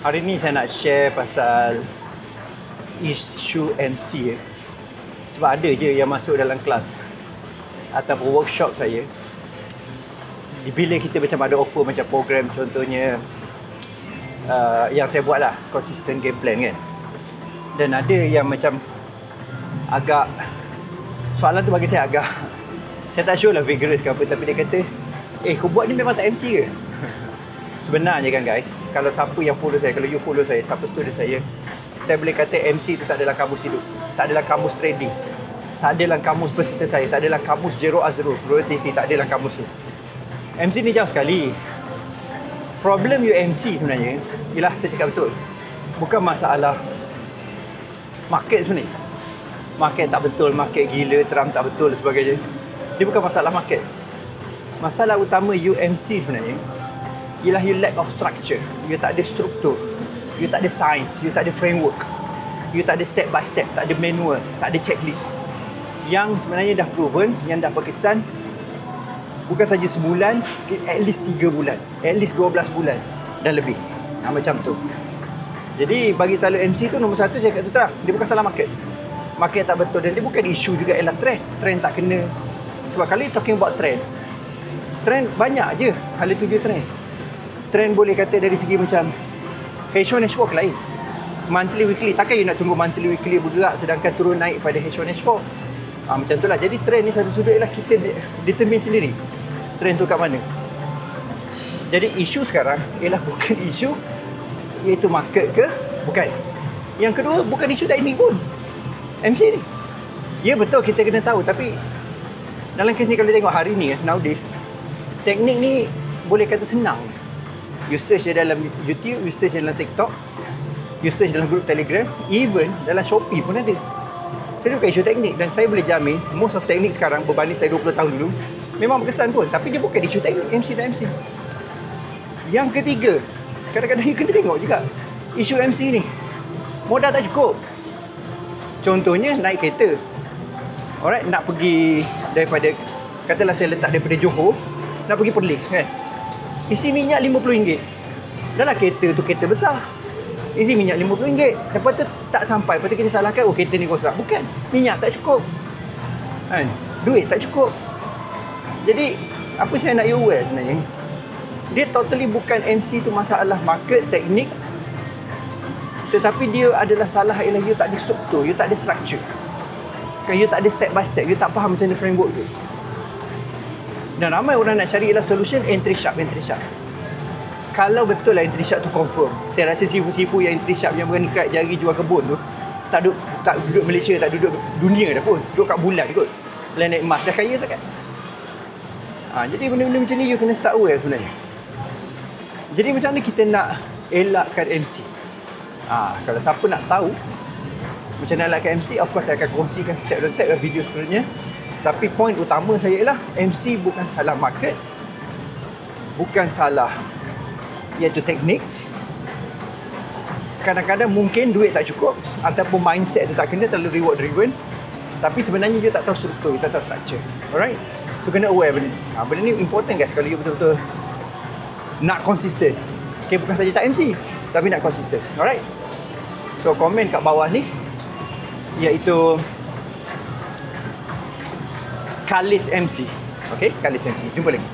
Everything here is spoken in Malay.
Hari ni saya nak share pasal isu MC. Sebab ada je yang masuk dalam kelas ataupun workshop saya, bila kita macam ada offer macam program, contohnya yang saya buat lah, consistent game plan kan. Dan ada yang macam agak, soalan tu bagi saya agak saya tak sure lah vigorous ke apa, tapi dia kata, kau buat ni memang tak MC ke? Sebenarnya kan guys, kalau siapa yang follow saya, kalau you follow saya, siapa student saya boleh kata MC tu tak adalah kamus hidup, tak adalah kamus trading, tak adalah kamus peserta saya, tak adalah kamus Zero Azro, Royalty, tak adalah kamus tu. MC ni jauh sekali. Problem you MC sebenarnya, ialah saya cakap betul, bukan masalah market sebenarnya. Market tak betul, market gila, Trump tak betul dan sebagainya. Dia bukan masalah market. Masalah utama you MC sebenarnya ialah you lack of structure. You tak ada struktur, you tak ada science, you tak ada framework, you tak ada step by step, tak ada manual, tak ada checklist. Yang sebenarnya dah proven, yang dah berkesan, bukan saja sebulan, at least 3 bulan, at least 12 bulan dan lebih. Macam tu. Jadi bagi selalu MC tu, nombor satu saya kata terang, dia bukan salah market. Market tak betul, dan dia bukan isu juga ialah trend. Trend tak kena. Sebab kalau talking about trend banyak je hala tuju trend. Trend boleh kata dari segi macam H1H4 ke lain, monthly weekly. Takkan you nak tunggu monthly weekly bergerak sedangkan turun naik pada H1H4. Macam tu lah. Jadi trend ni satu sudut ialah kita determine sendiri trend tu kat mana. Jadi isu sekarang ialah bukan isu iaitu market ke, bukan. Yang kedua, bukan isu teknik pun MC ni. Ya betul, kita kena tahu, tapi dalam kes ni kalau tengok hari ni nowadays, teknik ni boleh kata senang. You search dalam YouTube, you search dalam TikTok, you search dalam grup Telegram, even dalam Shopee pun ada. Saya bukan isu teknik, dan saya boleh jamin most of teknik sekarang berbanding saya 20 tahun dulu memang berkesan pun, tapi dia bukan isu teknik MC dan MC. Yang ketiga, kadang-kadang you kena tengok juga isu MC ni modal tak cukup. Contohnya naik kereta, alright, nak pergi daripada, katalah saya letak daripada Johor nak pergi Perlis kan, isi minyak RM50. Dah lah kereta tu kereta besar, isi minyak RM50. Lepas tu tak sampai, lepas tu kita salahkan, kereta ni rosak. Bukan, minyak tak cukup kan, duit tak cukup. Jadi apa saya nak you aware sebenarnya, dia totally bukan MC tu masalah market, teknik, tetapi dia adalah salah ialah you tak ada struktur, you tak ada structure kan, you tak ada step by step, you tak faham macam mana framework tu. Dan ramai orang nak cari ialah solution entry sharp. Kalau betul lah entry sharp tu confirm, saya rasa sifu-sifu yang entry sharp yang berani kerat jari jual kebun tu tak duduk Malaysia, tak duduk dunia dah pun, duduk kat bulan kot, planet Mars, dah kaya sangat. Jadi benda-benda macam ni you kena start aware sebenarnya. Jadi macam mana kita nak elakkan MC? Kalau siapa nak tahu macam mana elakkan MC, of course saya akan kongsikan step by step dalam video sebenarnya. Tapi point utama saya ialah MC bukan salah market, bukan salah iaitu teknik. Kadang-kadang mungkin duit tak cukup ataupun mindset tu tak kena, terlalu reward driven, tapi sebenarnya dia tak tahu struktur, dia tak tahu structure. Alright, tu kena aware benda ni. Benda ni important guys, kalau you betul-betul nak konsisten. Okay, bukan saja tak MC, tapi nak konsisten. Alright, so komen kat bawah ni iaitu Kalis MC. Okay, Kalis MC. Jumpa lagi.